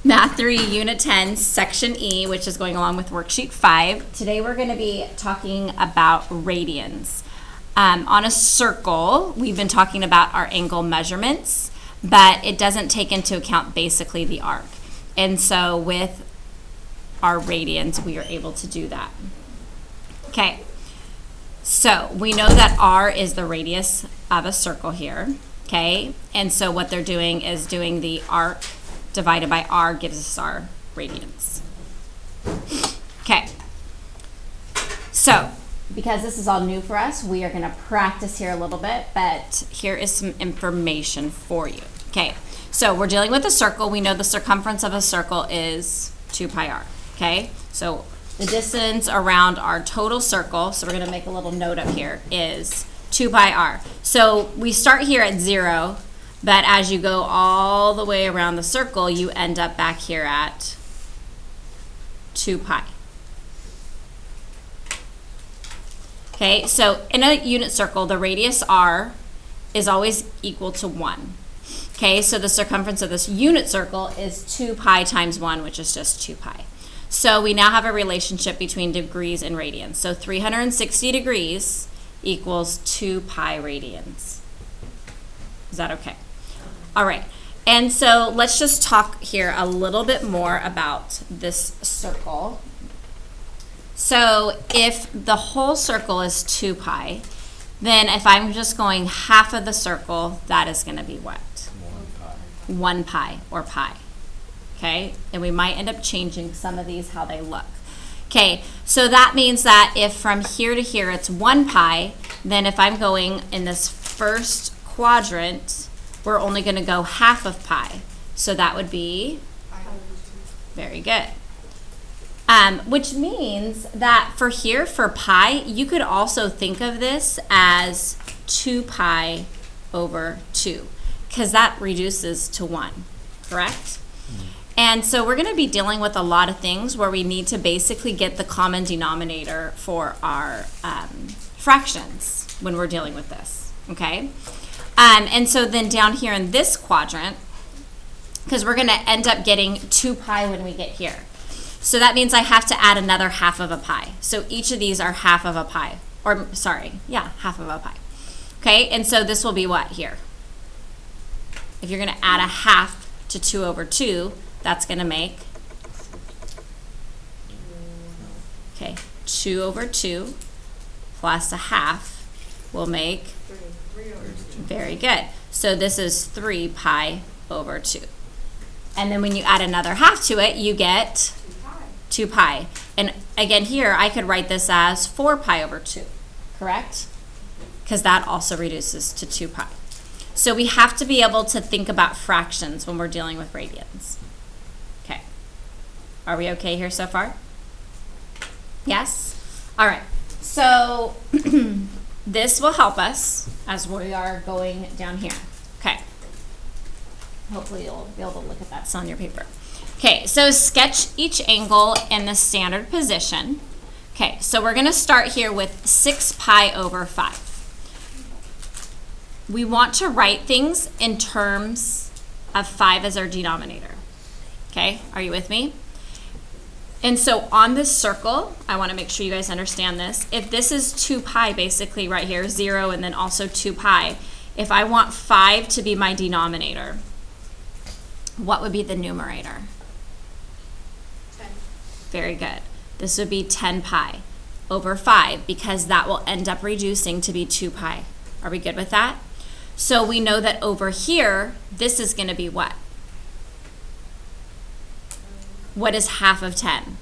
Math 3, Unit 10, Section E, which is going along with Worksheet 5. Today we're going to be talking about radians. On a circle, we've been talking about our angle measurements, but it doesn't take into account basically the arc. And so with our radians, we are able to do that. Okay, so we know that R is the radius of a circle here, okay? And so what they're doing is doing the arc divided by R gives us our radians. Okay, so because this is all new for us, we are going to practice here a little bit, but here is some information for you. Okay, so we're dealing with a circle. We know the circumference of a circle is 2 pi r. Okay, so the distance around our total circle, so we're going to make a little note up here, is 2 pi r. So we start here at 0. But as you go all the way around the circle, you end up back here at 2 pi. Okay, so in a unit circle, the radius r is always equal to 1. Okay, so the circumference of this unit circle is 2 pi times 1, which is just 2 pi. So we now have a relationship between degrees and radians. So 360 degrees equals 2 pi radians. Is that okay? All right, and so let's just talk here a little bit more about this circle. So if the whole circle is 2 pi, then if I'm just going half of the circle, that is going to be what? 1 pi or pi. Okay, and we might end up changing some of these how they look. Okay, so that means that if from here to here it's 1 pi, then if I'm going in this first quadrant, we're only going to go half of pi. So that would be, very good. Which means that for here, for pi, you could also think of this as 2 pi over 2, because that reduces to 1, correct? And so we're going to be dealing with a lot of things where we need to basically get the common denominator for our fractions when we're dealing with this, okay? And so then down here in this quadrant, because we're going to end up getting 2 pi when we get here. So that means I have to add another half of a pi. So each of these are half of a pi. Or, sorry, yeah, half of a pi. Okay, and so this will be what here? If you're going to add a half to 2 over 2, that's going to make, okay, 2 over 2 plus a half will make, very good. So this is 3 pi over 2. And then when you add another half to it, you get 2 pi. And again here, I could write this as 4 pi over 2, correct? Because that also reduces to 2 pi. So we have to be able to think about fractions when we're dealing with radians. Okay. Are we okay here so far? Yes? All right. So this will help us as we are going down here. Okay. Hopefully you'll be able to look at that. It's on your paper. Okay, so sketch each angle in the standard position. Okay, so we're going to start here with 6 pi over 5. We want to write things in terms of 5 as our denominator. Okay, are you with me? And so on this circle, I want to make sure you guys understand this. If this is 2 pi basically right here, 0 and then also 2 pi, if I want 5 to be my denominator, what would be the numerator? 10. Very good. This would be 10 pi over 5 because that will end up reducing to be 2 pi. Are we good with that? So we know that over here, this is going to be what? What is half of 10?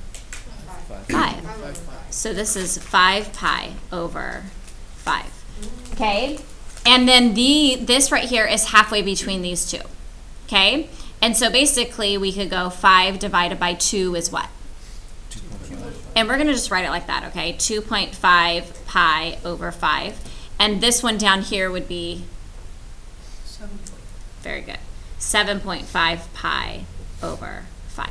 5. So this is 5 pi over 5. Okay? And then this right here is halfway between these two. Okay? And so basically we could go 5 divided by 2 is what? 2.5. And we're going to just write it like that, okay? 2.5 pi over 5. And this one down here would be? 7. Very good. 7.5 pi over 5.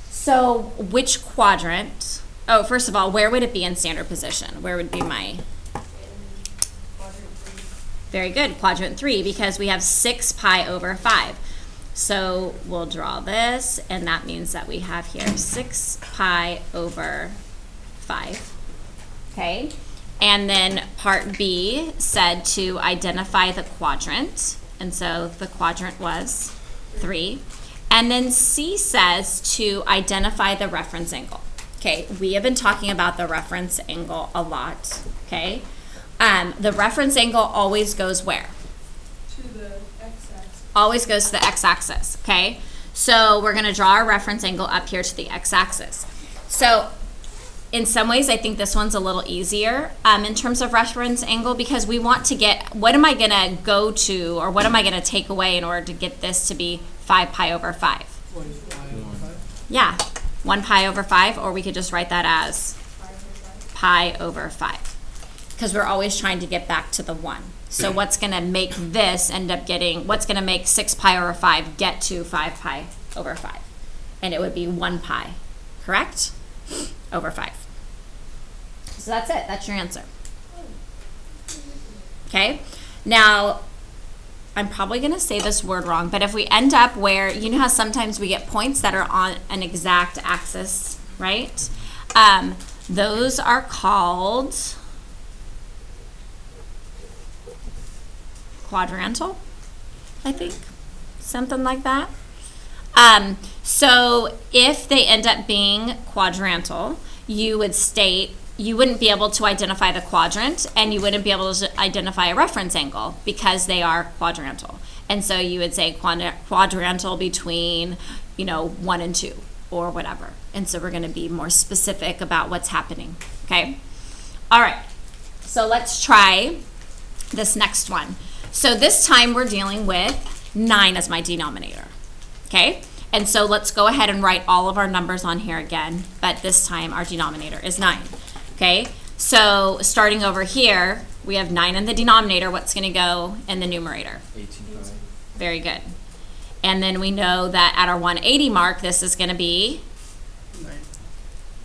So which quadrant? Oh, first of all, where would it be in standard position? Where would be my? Very good, quadrant 3, because we have 6 pi over 5. So we'll draw this, and that means that we have here 6 pi over 5. Okay? And then part B said to identify the quadrant. And so the quadrant was 3. And then C says to identify the reference angle. Okay, we have been talking about the reference angle a lot. Okay? The reference angle always goes where? To the x-axis. Always goes to the x-axis, okay? So we're going to draw our reference angle up here to the x-axis. So in some ways, I think this one's a little easier in terms of reference angle, because we want to get, what am I going to go to, or what am I going to take away in order to get this to be 5 pi over 5? What is pi over 5? Yeah, 1 pi over 5, or we could just write that as pi over 5. Because we're always trying to get back to the 1. So what's going to make this end up getting, what's going to make 6 pi over 5 get to 5 pi over 5? And it would be 1 pi, correct? Over 5. So that's it. That's your answer. Okay? Now, I'm probably going to say this word wrong, but if we end up where, you know how sometimes we get points that are on an exact axis, right? Those are called quadrantal, I think, something like that. So if they end up being quadrantal, you would state, you wouldn't be able to identify the quadrant, and you wouldn't be able to identify a reference angle because they are quadrantal. And so you would say quadrantal between, 1 and 2 or whatever. And so we're going to be more specific about what's happening, okay? All right, so let's try this next one. So this time we're dealing with 9 as my denominator, okay? And so let's go ahead and write all of our numbers on here again, but this time our denominator is 9, okay? So starting over here, we have 9 in the denominator. What's going to go in the numerator? 18 pi. Very good. And then we know that at our 180 mark, this is going to be? 9.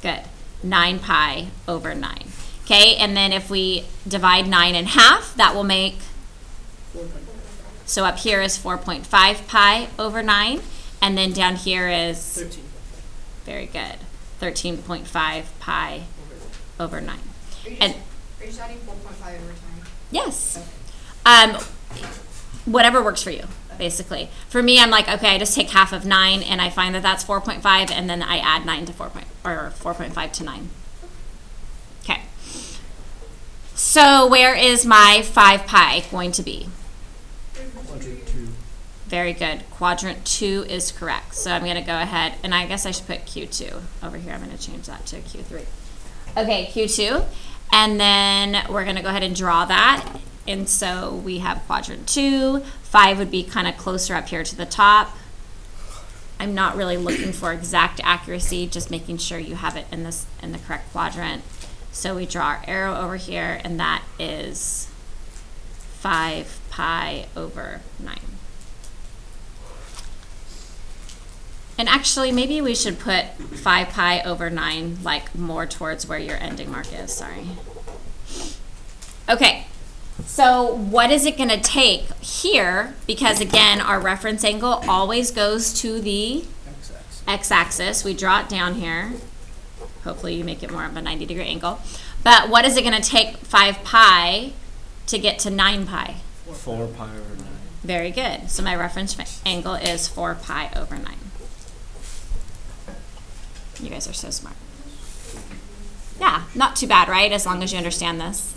Good. 9 pi over 9. Okay, and then if we divide 9 in half, that will make? 4.5. So up here is 4.5 pi over 9, and then down here is? 13. Very good. 13.5 pi over 9. Are you And just adding 4.5 over time? yes. Okay. Whatever works for you, basically. For me, I'm like, okay, I just take half of 9, and I find that that's 4.5, and then I add 9 to 4.5 to 9. Okay. So where is my 5 pi going to be? Quadrant 2. Very good. Quadrant 2 is correct. So I'm going to go ahead, and I guess I should put Q2 over here. I'm going to change that to Q3. Okay, Q2. And then we're going to go ahead and draw that. And so we have quadrant 2. 5 would be kind of closer up here to the top. I'm not really looking for exact accuracy, just making sure you have it in the correct quadrant. So we draw our arrow over here, and that is 5 pi over 9. And actually, maybe we should put 5 pi over 9, like more towards where your ending mark is, sorry. Okay, so what is it gonna take here? Because again, our reference angle always goes to the X-axis. x-axis. We draw it down here. Hopefully you make it more of a 90-degree angle. But what is it gonna take 5 pi to get to 9 pi? 4 pi over 9. Very good. So my reference angle is 4 pi over 9. You guys are so smart. Yeah, not too bad, right? As long as you understand this.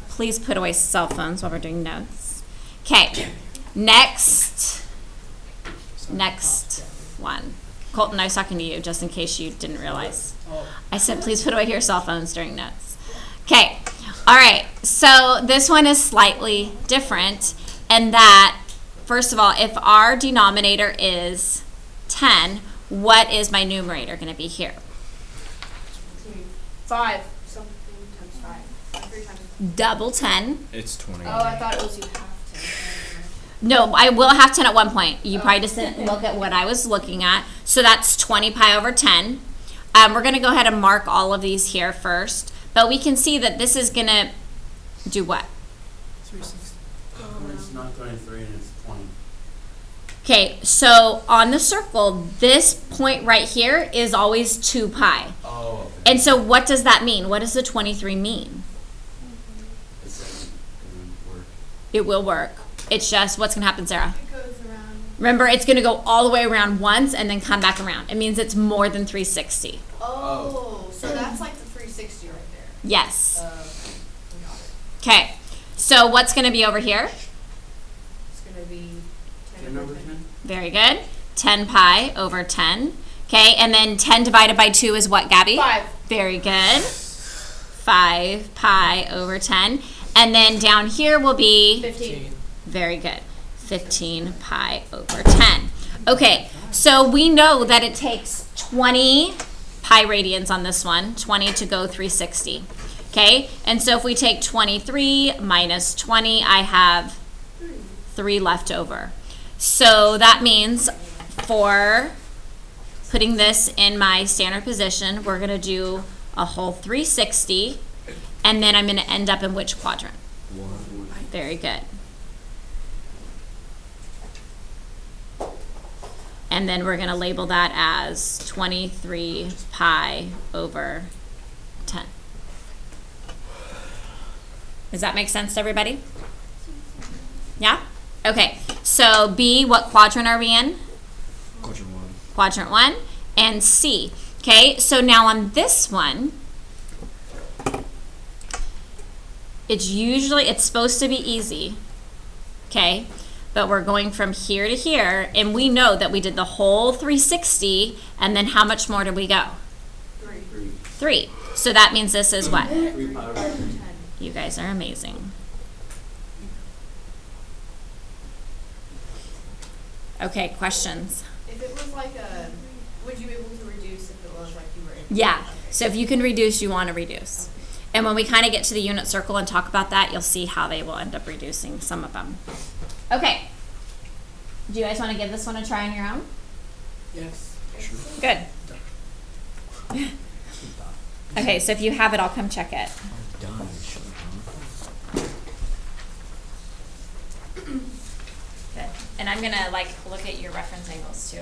Please put away cell phones while we're doing notes. Okay, next one. Colton, I was talking to you just in case you didn't realize. I said please put away your cell phones during notes. Okay, all right, so this one is slightly different in that, first of all, if our denominator is 10, what is my numerator going to be here? 5 something times 5. 3 times. Double 10. It's 20. Oh, I thought it was you have to. No, I will have 10 at one point. You probably just didn't look at what I was looking at. So that's 20 pi over 10. We're going to go ahead and mark all of these here first. But we can see that this is going to do what? 360. It's not 23 and it's 20. Okay, so on the circle, this point right here is always 2 pi. Oh, okay. And so what does that mean? What does the 23 mean? It will work. It's just, what's going to happen, Sarah? It goes around. Remember, it's going to go all the way around once and then come back around. It means it's more than 360. Oh, so that's like the 360 right there. Yes. We got it. Okay, so what's going to be over here? It's gonna be 10 10 over over 10. 10? Very good. 10 pi over 10. Okay, and then 10 divided by 2 is what, Gabby? 5. Very good. 5 pi over 10. And then down here will be, 15. very good, 15 pi over 10. Okay, so we know that it takes 20 pi radians on this one, 20 to go 360. Okay, and so if we take 23 minus 20, I have 3 left over. So that means for putting this in my standard position, we're going to do a whole 360, and then I'm going to end up in which quadrant? Very good. And then we're going to label that as 23 pi over 10. Does that make sense to everybody? Yeah? Okay, so B, what quadrant are we in? Quadrant 1. Quadrant 1. And C. Okay, so now on this one, it's supposed to be easy, okay? But we're going from here to here, and we know that we did the whole 360, and then how much more did we go? 3. 3. So that means this is what? 3 pi over 10. You guys are amazing. Okay, questions? If it was like a, would you be able to reduce if it was like you were able Yeah, to? so if you can reduce, you want to reduce. And when we kind of get to the unit circle and talk about that, you'll see how they will end up reducing some of them. Okay. Do you guys want to give this one a try on your own? Yes. Sure. Good. Okay, so if you have it, I'll come check it. Done. Good. And I'm gonna like look at your reference angles too.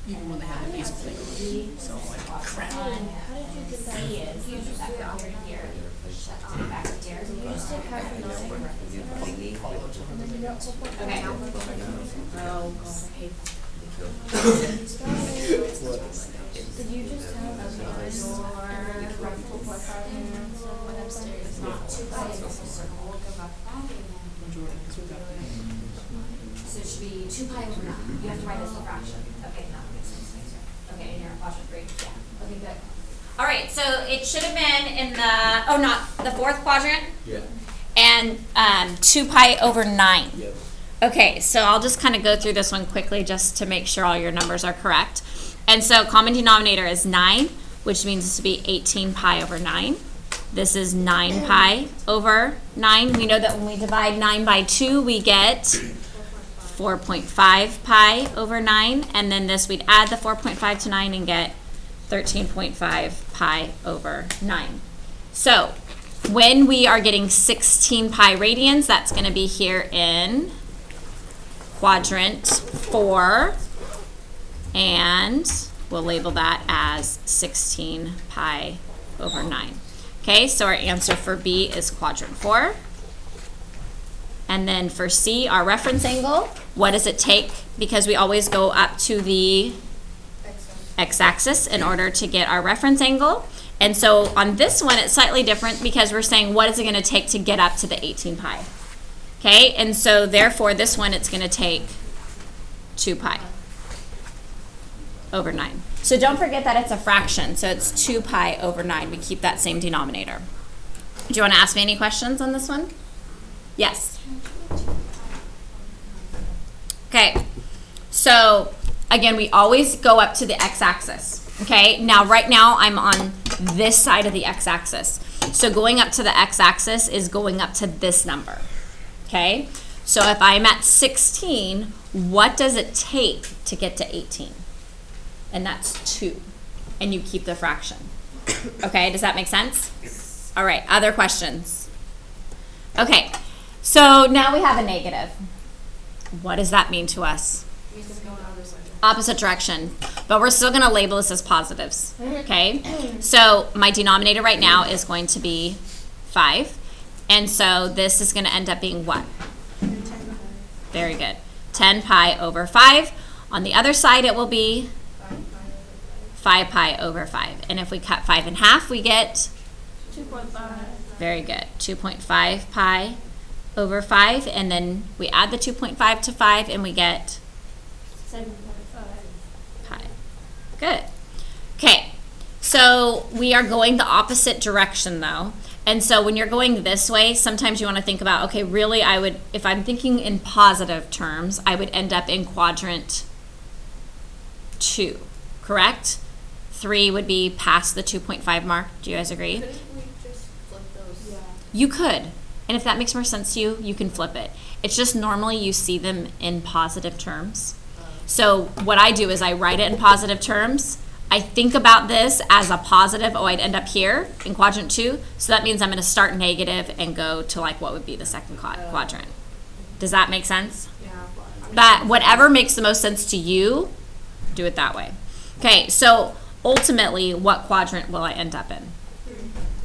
Even when they have a piece of thing. So like crap. Okay. Oh, God, I hate that. Did you just tell us your rifle went upstairs? It's not too bad. So it should be 2 pi over 9. You have to write this in fraction. Okay, no, that makes sense. Okay, and you're in quadrant 3. Yeah. Okay, good. All right, so it should have been in the, not the 4th quadrant, Yeah. and 2 pi over 9. Yep. Okay, so I'll just kind of go through this one quickly just to make sure all your numbers are correct. And so common denominator is 9, which means this would be 18 pi over 9. This is 9 pi over 9. We know that when we divide 9 by 2, we get 4.5 pi over 9. And then this, we'd add the 4.5 to 9 and get 13.5 pi over 9. So when we are getting 16 pi radians, that's going to be here in quadrant 4, and we'll label that as 16 pi over 9. Okay, so our answer for B is quadrant 4. And then for C, our reference angle, what does it take? Because we always go up to the x-axis in order to get our reference angle. And so on this one, it's slightly different because we're saying what is it going to take to get up to the 18 pi? Okay, and so therefore this one, it's going to take 2 pi over 9. So don't forget that it's a fraction, so it's 2 pi over 9. We keep that same denominator. Do you want to ask me any questions on this one? Yes. Okay, so again, we always go up to the x-axis. Okay, now right now I'm on this side of the x-axis. So going up to the x-axis is going up to this number. Okay, so if I'm at 16, what does it take to get to 18? And that's 2. And you keep the fraction. Okay, does that make sense? All right, other questions? Okay, so now we have a negative. What does that mean to us? Opposite direction. But we're still going to label this as positives. Okay, so my denominator right now is going to be 5. And so this is going to end up being what? Very good. 10 pi over 5. On the other side, it will be 5 pi over 5. And if we cut 5 in half, we get 2.5. Very good. 2.5 pi over 5. And then we add the 2.5 to 5 and we get 7.5. pi. Good. Okay. So we are going the opposite direction though. And so when you're going this way, sometimes you want to think about, okay, really I would, if I'm thinking in positive terms, I would end up in quadrant 2, correct? 3 would be past the 2.5 mark. Do you guys agree? Couldn't we just flip those? Yeah. You could. And if that makes more sense to you, you can flip it. It's just normally you see them in positive terms. So what I do is I write it in positive terms. I think about this as a positive. Oh, I'd end up here in quadrant 2. So that means I'm going to start negative and go to like what would be the second quadrant. Does that make sense? Yeah. But whatever makes the most sense to you, do it that way. Okay, so ultimately, what quadrant will I end up in?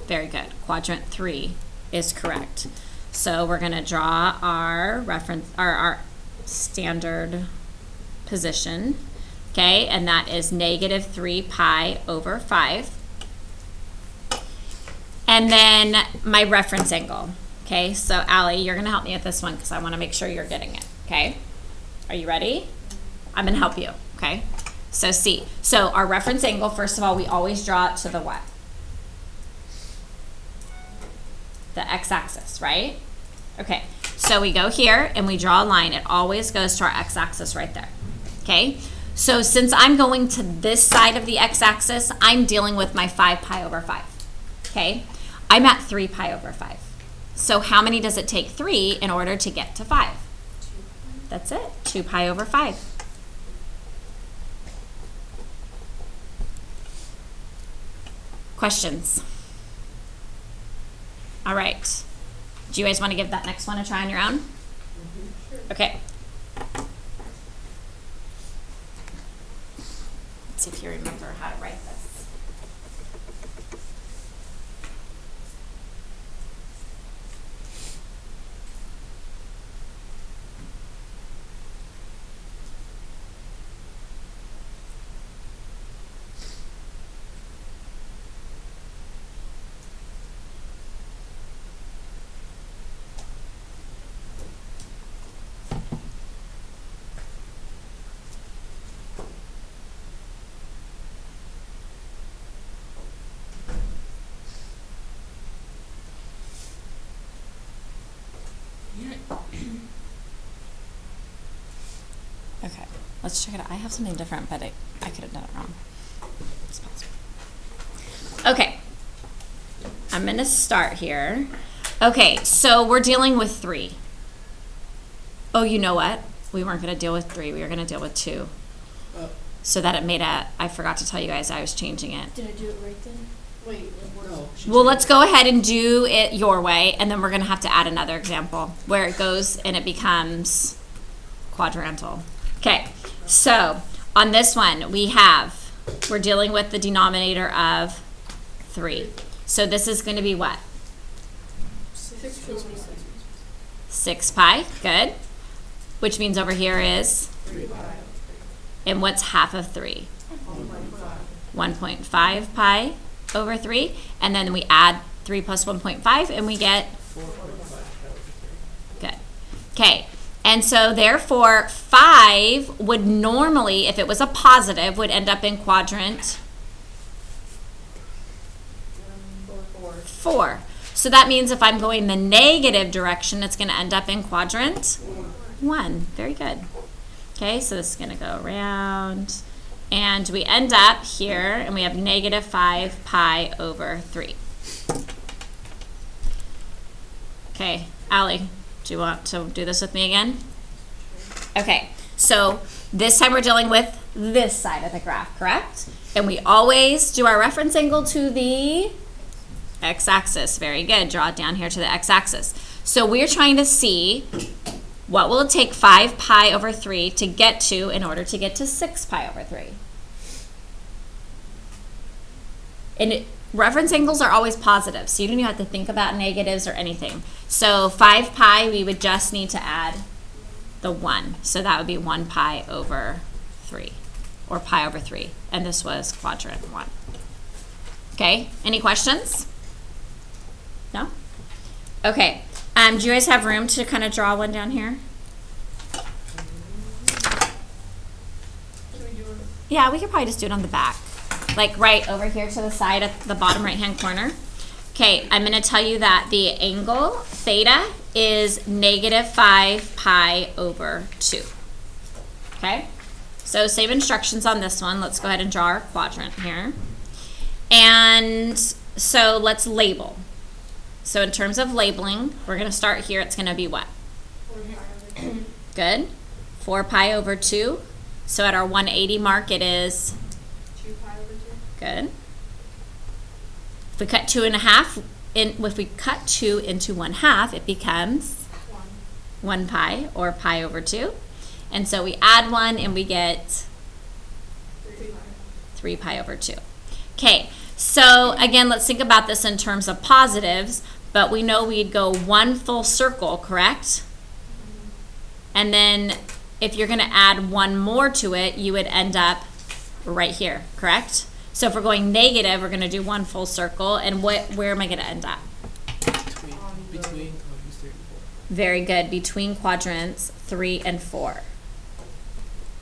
Very good. Quadrant 3 is correct. So we're going to draw our reference, our standard position. Okay, and that is negative 3 pi over 5. And then my reference angle. Okay, so Allie, you're going to help me with this one because I want to make sure you're getting it. Okay, are you ready? I'm going to help you. Okay, so C. So our reference angle, first of all, we always draw it to the what? The x-axis, right? Okay, so we go here and we draw a line. It always goes to our x-axis right there. Okay, so since I'm going to this side of the x-axis, I'm dealing with my 5 pi over 5. Okay, I'm at 3 pi over 5. So how many does it take 3 in order to get to 5? That's it, 2 pi over 5. Questions? All right. Do you guys want to give that next one a try on your own? Okay. Let's see if you remember how to write this. Okay, let's check it out. I have something different, but I could have done it wrong. It's possible. Okay, I'm going to start here. Okay, so we're dealing with 3. Oh, you know what? We weren't going to deal with 3. We were going to deal with 2. So that it made a, I forgot to tell you guys I was changing it. Did I do it right then? Wait, No. Well, let's go ahead and do it your way, and then we're going to have to add another example where it goes and it becomes quadrantal. Okay, so on this one, we're dealing with the denominator of 3. So this is going to be what? 6 pi, good. Which means over here is? 3 pi. And what's half of 3? 1.5 pi over 3. And then we add 3 plus 1.5 and we get? 4.5. Good. Okay. And so therefore 5 would normally, if it was a positive, would end up in quadrant 4. So that means if I'm going the negative direction, it's going to end up in quadrant 1. Very good. Okay, so this is going to go around. And we end up here, and we have negative 5 pi over 3. Okay, Allie, do you want to do this with me again? Okay, so this time we're dealing with this side of the graph, correct? And we always do our reference angle to the x-axis. Very good. Draw it down here to the x-axis. So we're trying to see what will it take 5 pi over 3 to get to in order to get to 6 pi over 3. And reference angles are always positive, so you don't even have to think about negatives or anything. So 5 pi, we would just need to add the 1. So that would be 1 pi over 3, or pi over 3. And this was quadrant 1. Okay, any questions? No? Okay, do you guys have room to kind of draw one down here? Yeah, we could probably just do it on the back. Like right over here to the side at the bottom right-hand corner. Okay, I'm going to tell you that the angle theta is negative 5 pi over 2. Okay, so same instructions on this one. Let's go ahead and draw our quadrant here. And so let's label. So in terms of labeling, we're going to start here. It's going to be what? 4 pi over 2. Good. 4 pi over 2. So at our 180 mark, it is? 2 pi over 2. Good. If we cut 2.5, if we cut 2 into 1/2, it becomes 1 pi, or pi over 2. And so we add 1 and we get 3 pi over 2. Okay, so again, let's think about this in terms of positives, but we know we'd go 1 full circle, correct? And then if you're going to add 1 more to it, you would end up right here, correct? So if we're going negative, we're going to do 1 full circle, and where am I going to end up? Between quadrants 3 and 4. Very good, between quadrants 3 and 4.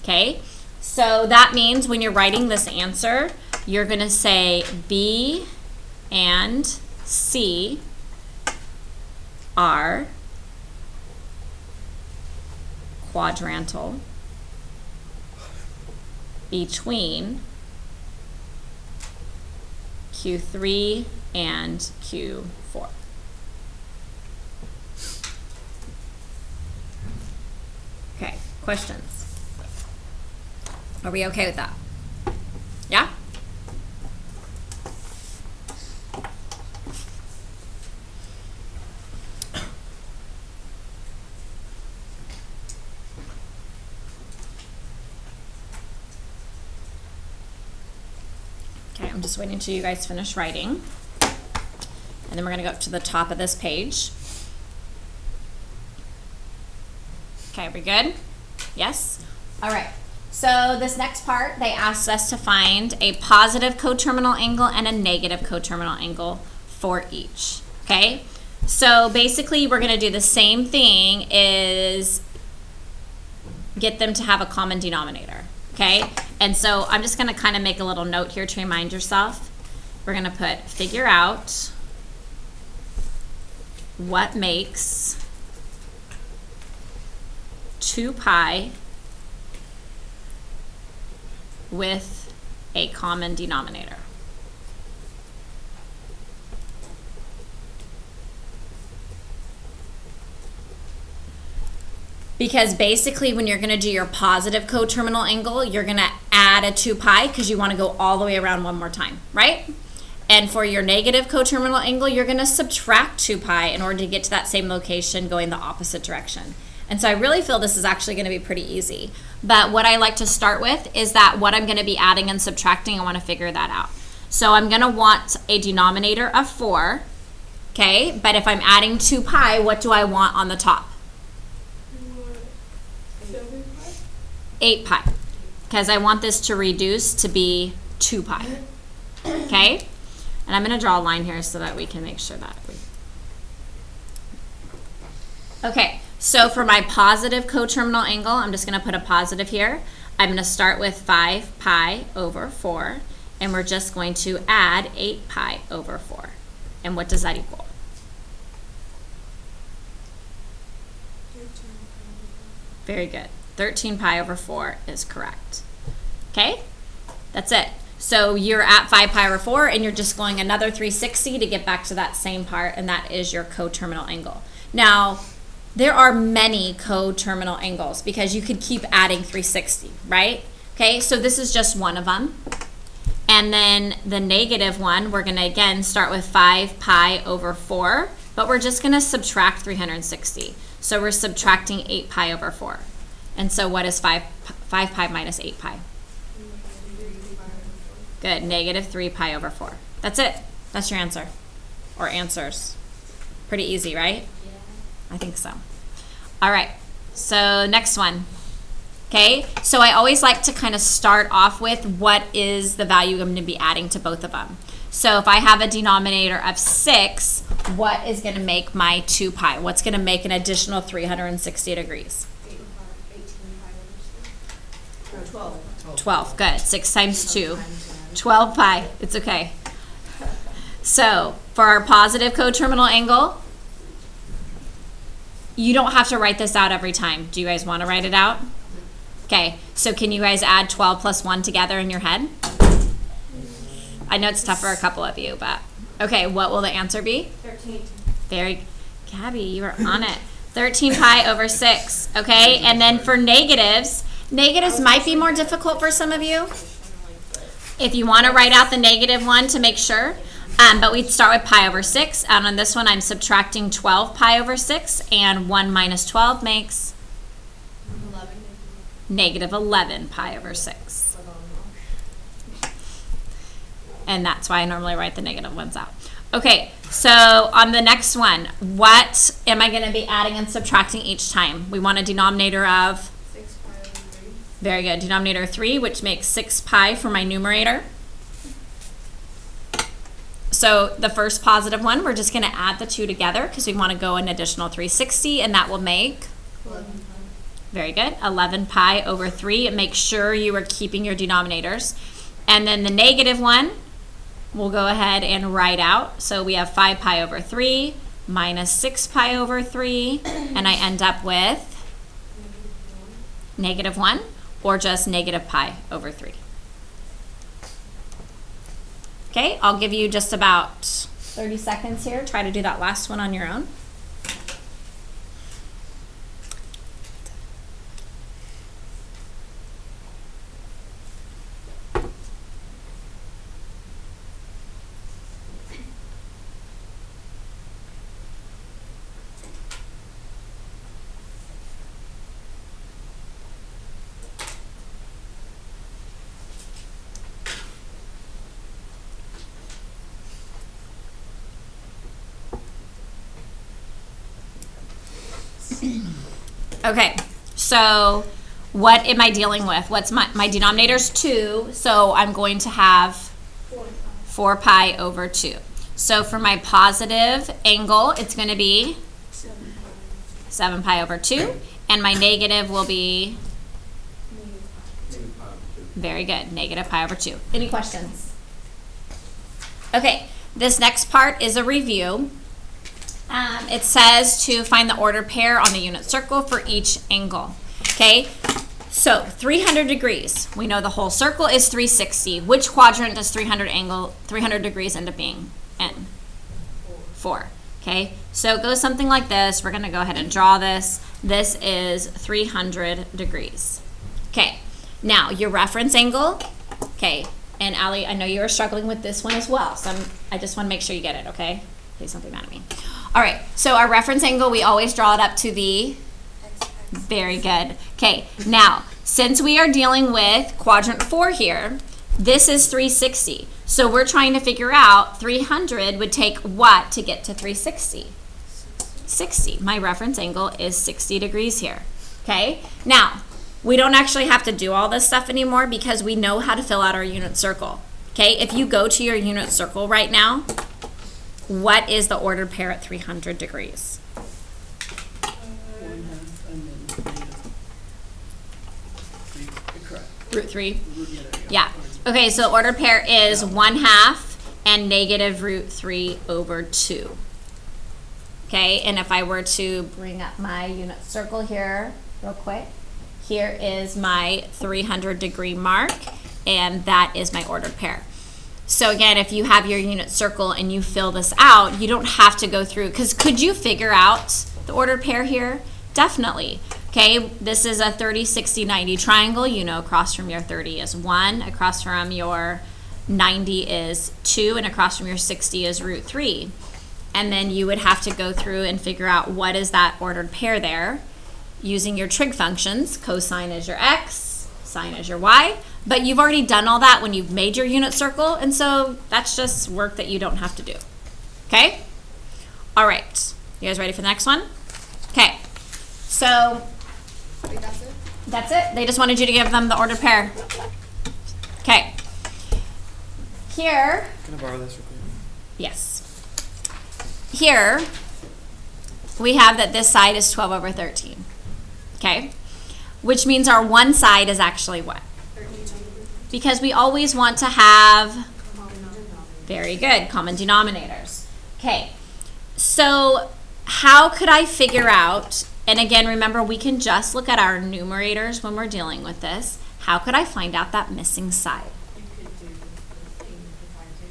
Okay, so that means when you're writing this answer, you're going to say B and C are quadrantal between Q3 and Q4. Okay, questions? Are we okay with that? Yeah? Okay, I'm just waiting until you guys finish writing. And then we're going to go up to the top of this page. Okay, are we good? Yes? All right. So this next part, they asked us to find a positive coterminal angle and a negative coterminal angle for each. Okay? So basically, we're going to do the same thing, is get them to have a common denominator. Okay? And so I'm just going to kind of make a little note here to remind yourself. We're going to put figure out what makes 2 pi with a common denominator. Because basically when you're going to do your positive coterminal angle, you're going to add a 2 pi because you want to go all the way around one more time, right? And for your negative coterminal angle, you're going to subtract 2 pi in order to get to that same location going the opposite direction. And so I really feel this is actually going to be pretty easy. But what I like to start with is that what I'm going to be adding and subtracting, I want to figure that out. So I'm going to want a denominator of 4, okay? But if I'm adding 2 pi, what do I want on the top? 8 pi. Because I want this to reduce to be 2 pi, okay? And I'm going to draw a line here so that we can make sure that we... Okay, so for my positive coterminal angle, I'm just going to put a positive here. I'm going to start with 5 pi over 4, and we're just going to add 8 pi over 4. And what does that equal? 13 pi. Very good. 13 pi over 4 is correct. Okay? That's it. So you're at 5 pi over 4, and you're just going another 360 to get back to that same part, and that is your coterminal angle. Now, there are many coterminal angles because you could keep adding 360, right? Okay, so this is just one of them. And then the negative one, we're going to again start with 5 pi over 4, but we're just going to subtract 360. So we're subtracting 8 pi over 4. And so what is 5 pi minus 8 pi? Good, negative 3 pi over 4. That's it. That's your answer. Or answers. Pretty easy, right? Yeah. I think so. All right, so next one. Okay, so I always like to kind of start off with what is the value I'm going to be adding to both of them. So if I have a denominator of 6, what is going to make my 2 pi? What's going to make an additional 360 degrees? 18 pi over 6. 12. 12, good. 6 times 2. 12 pi, it's okay. So for our positive coterminal angle, you don't have to write this out every time. Do you guys want to write it out? Okay, so can you guys add 12 plus 1 together in your head? I know it's tough for a couple of you, but okay, what will the answer be? 13. Very, Gabby, you are on it. 13 pi over 6, okay? And then for negatives might be more difficult for some of you. If you want to write out the negative one to make sure, but we'd start with pi over 6. And on this one, I'm subtracting 12 pi over 6, and 1 minus 12 makes 11. negative 11 pi over 6. And that's why I normally write the negative ones out. Okay, so on the next one, what am I going to be adding and subtracting each time? We want a denominator of? 6 pi over 3. Very good. Denominator 3, which makes 6 pi for my numerator. So the first positive one, we're just going to add the 2 together because we want to go an additional 360, and that will make? 11 pi. Very good. 11 pi over 3. Make sure you are keeping your denominators. And then the negative one, we'll go ahead and write out. So we have 5 pi over 3 minus 6 pi over 3, and I end up with negative 1, or just negative pi over 3. Okay, I'll give you just about 30 seconds here. Try to do that last one on your own. Okay, so what am I dealing with? What's my denominator's 2, so I'm going to have 4 pi over 2. So for my positive angle, it's going to be 7 pi over 2, and my negative will be? Very good, negative pi over 2. Any questions? Okay, this next part is a review. It says to find the ordered pair on the unit circle for each angle. Okay, so 300 degrees. We know the whole circle is 360. Which quadrant does 300 degrees end up being in? 4. Okay, so it goes something like this. We're going to go ahead and draw this. This is 300 degrees. Okay, now your reference angle. Okay, And Allie, I know you are struggling with this one as well, so I just want to make sure you get it, okay? Please don't be mad at me. All right, so our reference angle, we always draw it up to the, very good. Okay, now, since we are dealing with quadrant 4 here, this is 360. So we're trying to figure out 300 would take what to get to 360? 60. My reference angle is 60 degrees here. Okay, now, we don't actually have to do all this stuff anymore because we know how to fill out our unit circle. Okay, if you go to your unit circle right now, what is the ordered pair at 300 degrees? 1/2 and then negative 3. Correct. Root 3? Yeah, there you go. Yeah. Okay, so the ordered pair is 1/2 and negative root 3 over 2. Okay, and if I were to bring up my unit circle here real quick, here is my 300 degree mark, and that is my ordered pair. So again, if you have your unit circle and you fill this out, you don't have to go through, because could you figure out the ordered pair here? Definitely. Okay, this is a 30, 60, 90 triangle. You know across from your 30 is 1, across from your 90 is 2, and across from your 60 is root 3. And then you would have to go through and figure out what is that ordered pair there using your trig functions. Cosine is your x, sine is your y. But you've already done all that when you've made your unit circle, and so that's just work that you don't have to do. Okay? All right. You guys ready for the next one? Okay. So Wait, that's it? that's it. They just wanted you to give them the ordered pair. Okay. Here, Can I borrow this real quick? yes. Here, we have that this side is 12 over 13. Okay? Which means our one side is actually what? 13. Because we always want to have, very good, common denominators. Okay, so how could I figure out, and again, remember, we can just look at our numerators when we're dealing with this. How could I find out that missing side? You could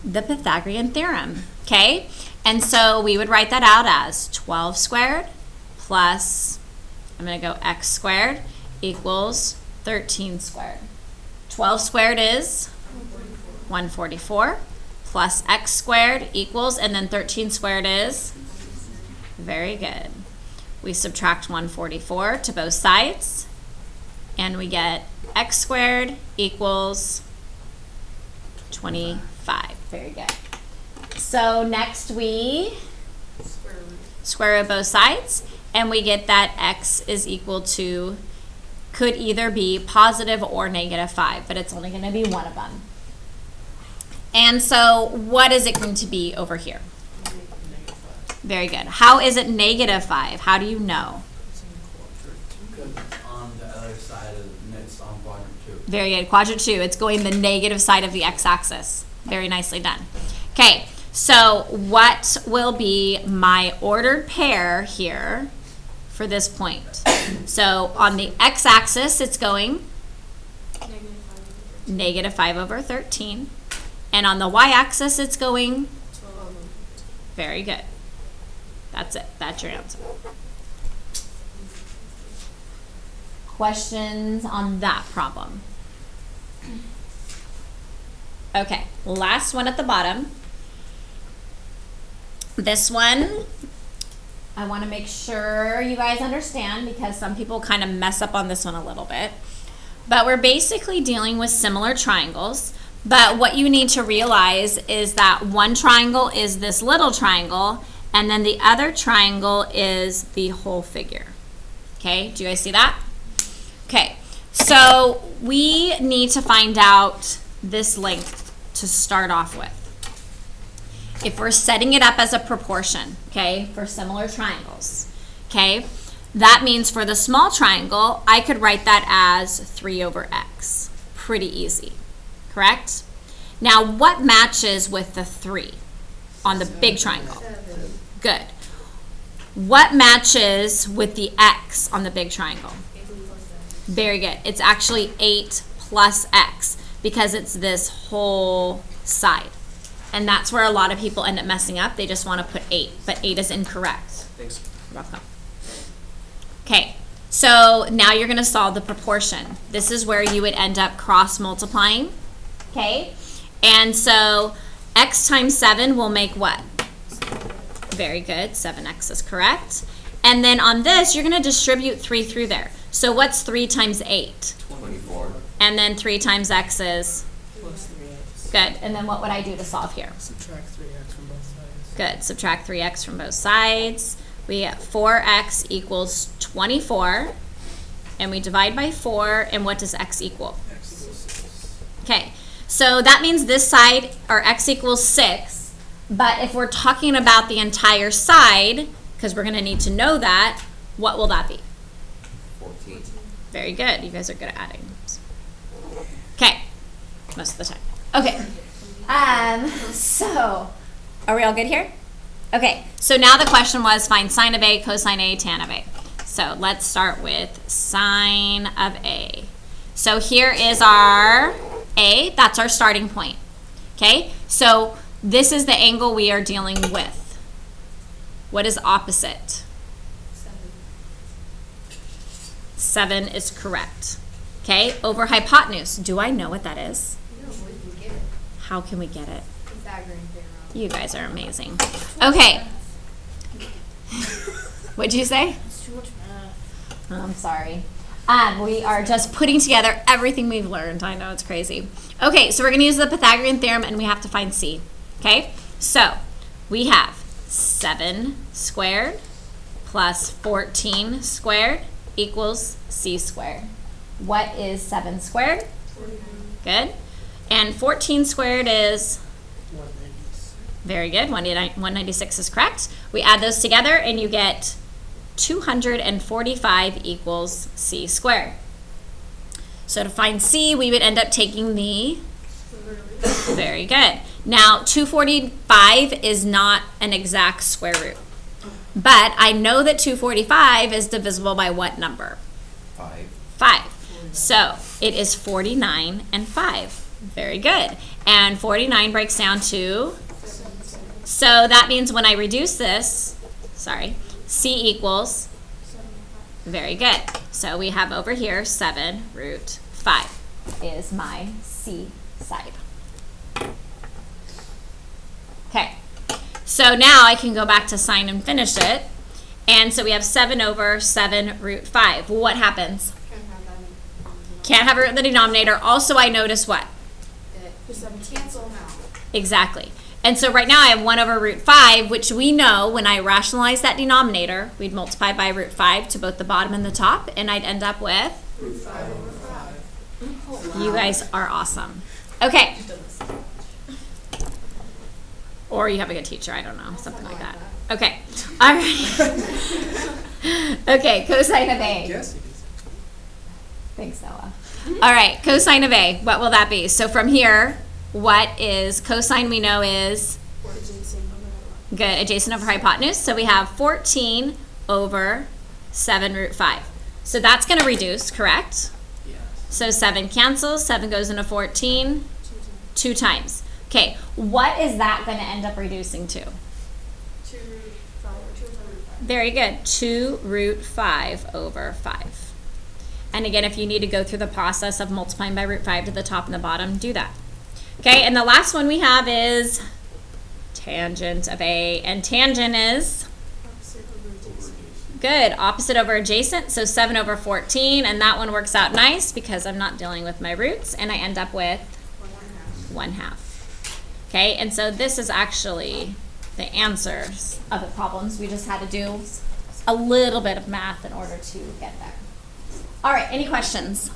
do The Pythagorean theorem, okay? And so we would write that out as 12 squared plus, I'm going to go x squared equals 13 squared. 12 squared is 144 plus x squared equals, and then 13 squared is, very good. We subtract 144 to both sides, and we get x squared equals 25. Very good. So next we square root both sides, and we get that x is equal to, could either be positive or negative 5, but it's only going to be one of them. And so what is it going to be over here? Very good. How is it negative 5? How do you know? Because it's on the other side of it's on quadrant 2. Very good. Quadrant 2. It's going the negative side of the x-axis. Very nicely done. Okay, so what will be my ordered pair here for this point? So on the x-axis, it's going negative 5 over 13. And on the y-axis, it's going, very good. That's it. That's your answer. Questions on that problem? Okay, last one at the bottom. This one, I want to make sure you guys understand because some people kind of mess up on this one a little bit. But we're basically dealing with similar triangles. But what you need to realize is that one triangle is this little triangle, and then the other triangle is the whole figure. Okay, do you guys see that? Okay, so we need to find out this length to start off with. If we're setting it up as a proportion, okay, for similar triangles, okay, that means for the small triangle, I could write that as 3 over x. Pretty easy, correct? Now, what matches with the 3 on the big triangle? Good. What matches with the x on the big triangle? Very good. It's actually 8 plus x because it's this whole side. And that's where a lot of people end up messing up. They just want to put 8, but 8 is incorrect. Thanks. You're welcome. Okay, so now you're going to solve the proportion. This is where you would end up cross multiplying, okay? And so x times 7 will make what? Very good. 7x is correct. And then on this, you're going to distribute 3 through there. So what's 3 times 8? 24. And then 3 times x is? Plus 3x. Good. And then what would I do to solve here? Subtract 3x from both sides. Good. Subtract 3x from both sides. We get 4x equals 24. And we divide by 4. And what does x equal? X equals 6. Okay. So that means this side, or x equals 6. But if we're talking about the entire side, because we're going to need to know that, what will that be? 14. Very good. You guys are good at adding. Okay. Most of the time. Okay. So, are we all good here? Okay. So now the question was find sine of A, cosine A, tan of A. So let's start with sine of A. So here is our A. That's our starting point. Okay. So this is the angle we are dealing with. What is opposite? 7 is correct. Okay, over hypotenuse. Do I know what that is? No, we can get it. How can we get it? Pythagorean theorem. You guys are amazing. Okay. What'd you say? It's too much math. I'm sorry. We are just putting together everything we've learned. I know it's crazy. Okay, so we're going to use the Pythagorean theorem and we have to find C. Okay, so we have 7 squared plus 14 squared equals C squared. What is 7 squared? 49. Good. And 14 squared is? 196. Very good. 196 is correct. We add those together and you get 245 equals C squared. So to find C, we would end up taking the, very good. Now, 245 is not an exact square root. But I know that 245 is divisible by what number? 5. 5. So it is 49 and 5. Very good. And 49 breaks down to? So that means when I reduce this, sorry, C equals? Very good. So we have over here 7 root 5 is my C side. Okay. So now I can go back to sine and finish it. And so we have 7 over 7 root 5. What happens? Can't have that. Can't have a root in the denominator. Also, I notice what? Cancel out. Exactly. And so right now I have 1 over root 5, which we know when I rationalize that denominator, we'd multiply by root 5 to both the bottom and the top, and I'd end up with? Root 5 over 5. You guys are awesome. Okay. Or you have a good teacher, I don't know, something like that. Okay. All right. Okay, cosine of A. Yes, it is. Thanks, Noah. All right, cosine of A, what will that be? So from here, what is cosine we know is? Good, adjacent over hypotenuse. So we have 14 over 7 root 5. So that's going to reduce, correct? Yes. So 7 cancels, 7 goes into 14, 2 times. Okay, what is that going to end up reducing to? 2 root 5 or 2 over root 5. Very good, 2 root 5 over 5. And again, if you need to go through the process of multiplying by root 5 to the top and the bottom, do that. Okay, and the last one we have is tangent of A, and tangent is? Opposite over adjacent. Good, opposite over adjacent, so 7 over 14, and that one works out nice because I'm not dealing with my roots, and I end up with 1/2. Okay, and so this is actually the answers of the problems. We just had to do a little bit of math in order to get there. All right, any questions?